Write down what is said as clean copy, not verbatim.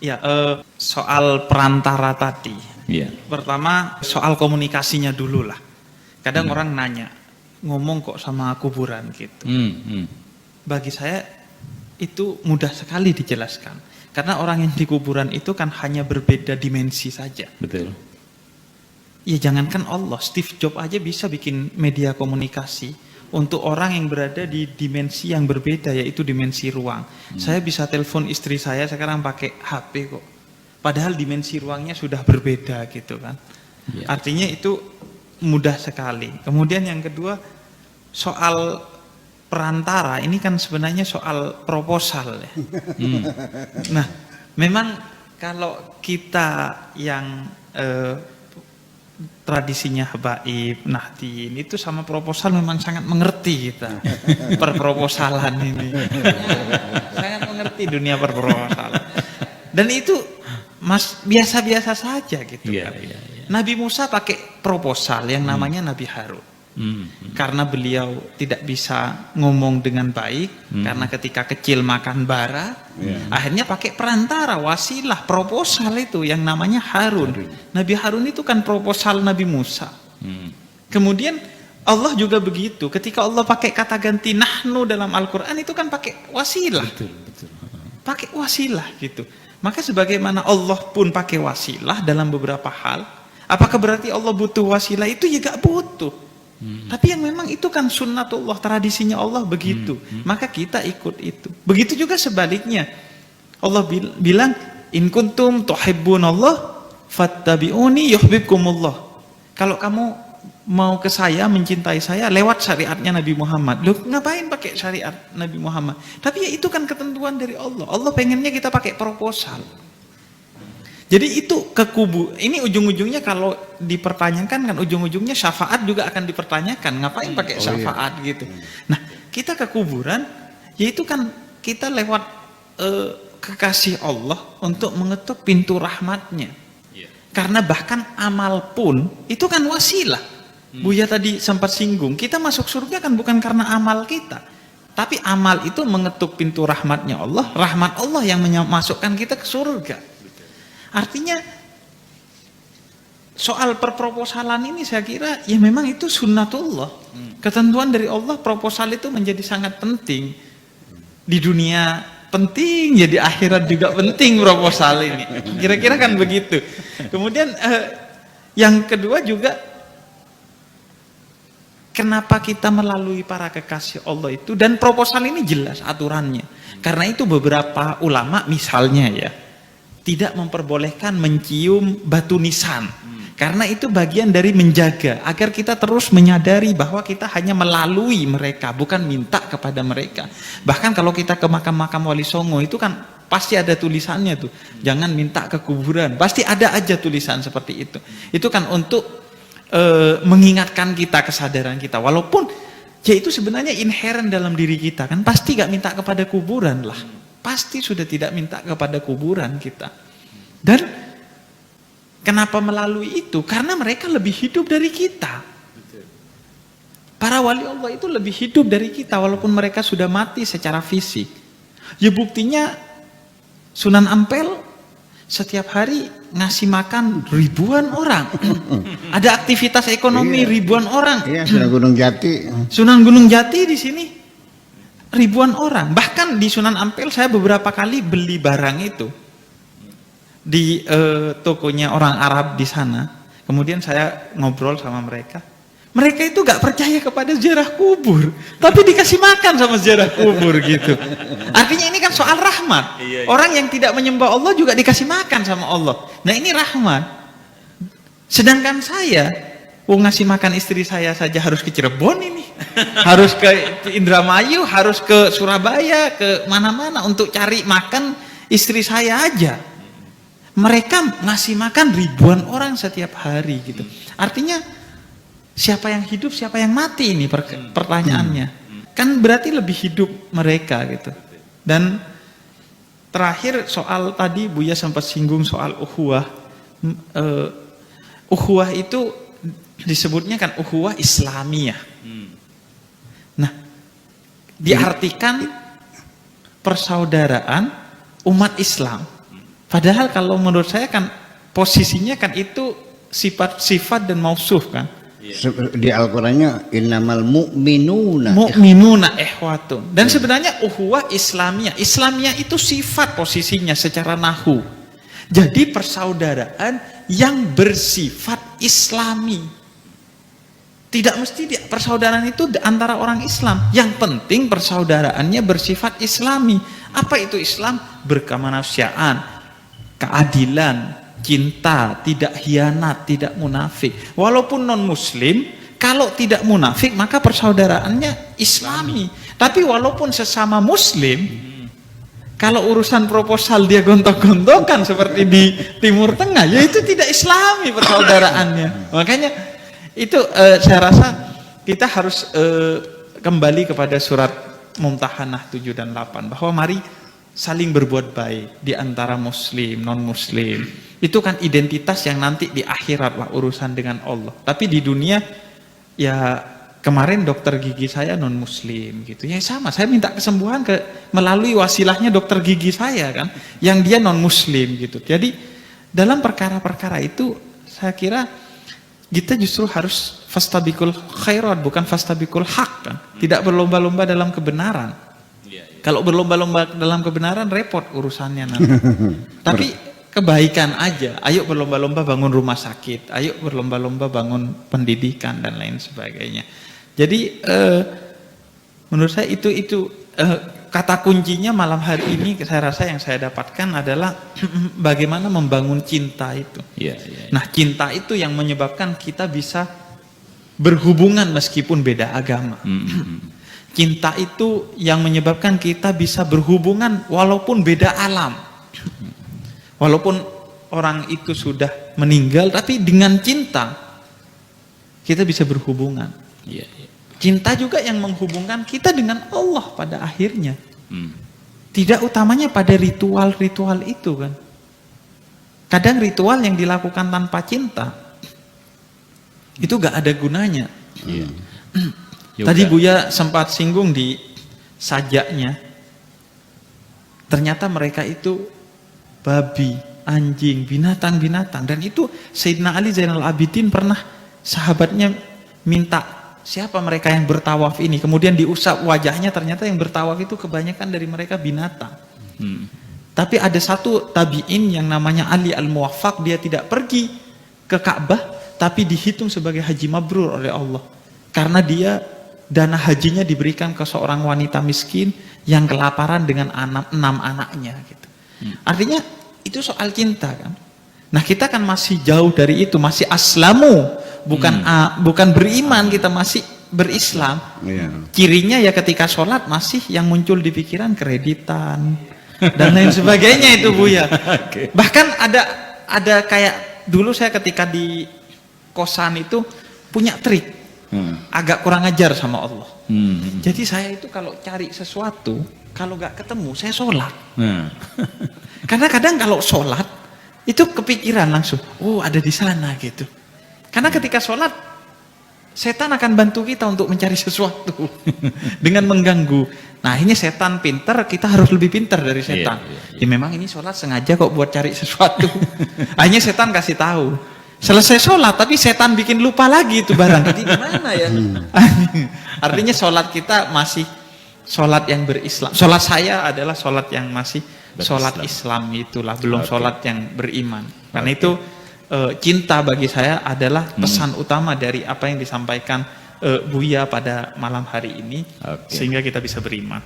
Ya, soal perantara tadi. Iya. Pertama, soal komunikasinya dulu lah. Kadang orang nanya, ngomong kok sama kuburan gitu. Bagi saya itu mudah sekali dijelaskan. Karena orang yang di kuburan itu kan hanya berbeda dimensi saja. Betul. Ya jangankan Allah, Steve Jobs aja bisa bikin media komunikasi untuk orang yang berada di dimensi yang berbeda, yaitu dimensi ruang. Saya bisa telepon istri saya sekarang pakai HP kok. Padahal dimensi ruangnya sudah berbeda gitu kan. Ya. Artinya itu mudah sekali. Kemudian yang kedua, soal perantara, ini kan sebenarnya soal proposal ya. Nah, memang kalau kita yang tradisinya habaib, nahdien itu sama proposal memang sangat mengerti kita. Perproposalan ini. Sangat mengerti dunia perproposalan. Dan itu biasa-biasa saja gitu kan. Nabi Musa pakai proposal yang namanya Nabi Harun. Karena beliau tidak bisa ngomong dengan baik, karena ketika kecil makan bara, akhirnya pakai perantara, wasilah, proposal itu yang namanya Harun. Nabi Harun itu kan proposal Nabi Musa. Kemudian Allah juga begitu, ketika Allah pakai kata ganti nahnu dalam Al-Quran itu kan pakai wasilah. Pakai wasilah gitu. Maka sebagaimana Allah pun pakai wasilah dalam beberapa hal, apakah berarti Allah butuh wasilah? Itu ya gak butuh. Tapi yang memang itu kan sunnatullah, tradisinya Allah begitu. Maka kita ikut itu. Begitu juga sebaliknya. Allah bilang, in kuntum tuhibbunallah fattabi'uni yuhibbukumullah. Kalau kamu mau ke saya, mencintai saya, lewat syariatnya Nabi Muhammad. Loh, ngapain pakai syariat Nabi Muhammad? Tapi ya itu kan ketentuan dari Allah. Allah pengennya kita pakai proposal. Jadi itu ini ujung-ujungnya kalau dipertanyakan kan ujung-ujungnya syafaat juga akan dipertanyakan. Ngapain pakai syafaat gitu. Nah, kita ke kuburan, yaitu kan kita lewat kekasih Allah untuk mengetuk pintu rahmatnya. Karena bahkan amal pun itu kan wasilah. Buya tadi sempat singgung, kita masuk surga kan bukan karena amal kita. Tapi amal itu mengetuk pintu rahmatnya Allah, rahmat Allah yang memasukkan kita ke surga. Artinya soal perproposalan ini saya kira ya memang itu sunnatullah. Ketentuan dari Allah, proposal itu menjadi sangat penting. Di dunia penting, ya di akhirat juga penting proposal ini. Kira-kira kan begitu. Kemudian yang kedua juga, kenapa kita melalui para kekasih Allah itu, dan proposal ini jelas aturannya. Karena itu beberapa ulama misalnya ya, tidak memperbolehkan mencium batu nisan. Karena itu bagian dari menjaga, agar kita terus menyadari bahwa kita hanya melalui mereka, bukan minta kepada mereka. Bahkan kalau kita ke makam-makam Wali Songo itu kan pasti ada tulisannya tuh, jangan minta ke kuburan. Pasti ada aja tulisan seperti itu. Itu kan untuk mengingatkan kita, kesadaran kita. Walaupun ya itu sebenarnya inherent dalam diri kita kan, pasti gak minta kepada kuburan lah. Pasti sudah tidak minta kepada kuburan kita. Dan kenapa melalui itu? Karena mereka lebih hidup dari kita. Para wali Allah itu lebih hidup dari kita walaupun mereka sudah mati secara fisik. Ya buktinya Sunan Ampel setiap hari ngasih makan ribuan orang. Ada aktivitas ekonomi ribuan orang. Iya, Sunan Gunung Jati. Sunan Gunung Jati di sini ribuan orang. Bahkan di Sunan Ampel saya beberapa kali beli barang itu di tokonya orang Arab di sana. Kemudian saya ngobrol sama mereka. Mereka itu gak percaya kepada ziarah kubur, tapi dikasih makan sama ziarah kubur gitu. Artinya ini kan soal rahmat. Orang yang tidak menyembah Allah juga dikasih makan sama Allah. Nah ini rahmat. Sedangkan saya, ngasih makan istri saya saja harus ke Cirebon ini. Harus ke Indramayu, harus ke Surabaya, ke mana-mana untuk cari makan istri saya aja. Mereka ngasih makan ribuan orang setiap hari gitu. Artinya siapa yang hidup, siapa yang mati ini pertanyaannya. Kan berarti lebih hidup mereka gitu. Dan terakhir soal tadi Buya sempat singgung soal ukhuwah. Ukhuwah itu disebutnya kan ukhuwah Islamiyah. Nah, diartikan persaudaraan umat Islam. Padahal kalau menurut saya kan posisinya kan itu sifat dan mausuf kan. Di Al-Qur'annya innamal mu'minuna ikhwatun. Dan sebenarnya ukhuwah Islamiyah. Islamiyah itu sifat posisinya secara nahwu. Jadi persaudaraan yang bersifat Islami. Tidak mesti persaudaraan itu antara orang Islam. Yang penting persaudaraannya bersifat Islami. Apa itu Islam? Berkemanusiaan, keadilan, cinta, tidak hianat, tidak munafik. Walaupun non muslim, kalau tidak munafik maka persaudaraannya Islami. Tapi walaupun sesama muslim, kalau urusan proposal dia gontok-gontokan seperti di Timur Tengah, ya itu tidak Islami persaudaraannya. Makanya itu saya rasa kita harus kembali kepada surat Mumtahanah 7 dan 8 bahwa mari saling berbuat baik di antara muslim, non muslim. Itu kan identitas yang nanti di akhirat lah urusan dengan Allah. Tapi di dunia ya kemarin dokter gigi saya non muslim gitu. Ya sama, saya minta kesembuhan melalui wasilahnya dokter gigi saya kan, yang dia non muslim gitu. Jadi dalam perkara-perkara itu saya kira kita justru harus fastabikul khairat bukan fastabikul haq kan. Tidak berlomba-lomba dalam kebenaran. Kalau berlomba-lomba dalam kebenaran repot urusannya nanti. Tapi kebaikan aja. Ayo berlomba-lomba bangun rumah sakit. Ayo berlomba-lomba bangun pendidikan dan lain sebagainya. Jadi menurut saya itu kata kuncinya malam hari ini saya rasa yang saya dapatkan adalah bagaimana membangun cinta itu. Nah cinta itu yang menyebabkan kita bisa berhubungan meskipun beda agama. Cinta itu yang menyebabkan kita bisa berhubungan walaupun beda alam. Walaupun orang itu sudah meninggal, tapi dengan cinta kita bisa berhubungan. Cinta juga yang menghubungkan kita dengan Allah pada akhirnya. Tidak utamanya pada ritual-ritual itu kan. Kadang ritual yang dilakukan tanpa cinta itu gak ada gunanya. Tadi Buya sempat singgung di sajaknya. Ternyata mereka itu babi, anjing, binatang-binatang. Dan itu Sayyidina Ali Zainal Abidin pernah sahabatnya minta siapa mereka yang bertawaf ini. Kemudian diusap wajahnya, ternyata yang bertawaf itu kebanyakan dari mereka binatang. Tapi ada satu tabi'in yang namanya Ali Al-Muwaffaq, dia tidak pergi ke Ka'bah, tapi dihitung sebagai haji mabrur oleh Allah. Karena dia dana hajinya diberikan ke seorang wanita miskin yang kelaparan dengan 6 anaknya gitu. Artinya itu soal cinta kan. Nah kita kan masih jauh dari itu, masih aslamu, bukan beriman, kita masih berislam. Cirinya ya ketika sholat masih yang muncul di pikiran kreditan dan lain sebagainya itu Buya. Bahkan ada kayak dulu saya ketika di kosan itu punya trik. Agak kurang ajar sama Allah. Jadi saya itu kalau cari sesuatu, kalau gak ketemu saya sholat. Karena kadang kalau sholat itu kepikiran langsung, oh ada di sana gitu. Karena ketika sholat setan akan bantu kita untuk mencari sesuatu dengan mengganggu. Nah ini setan pintar, kita harus lebih pintar dari setan. Ya memang ini sholat sengaja kok buat cari sesuatu. Akhirnya setan kasih tahu. Selesai sholat tapi setan bikin lupa lagi itu barang. Jadi gimana ya? Artinya sholat kita masih sholat yang berislam. Sholat saya adalah sholat yang masih sholat Islam itulah, belum sholat yang beriman. Karena itu cinta bagi saya adalah pesan utama dari apa yang disampaikan Buya pada malam hari ini, sehingga kita bisa beriman.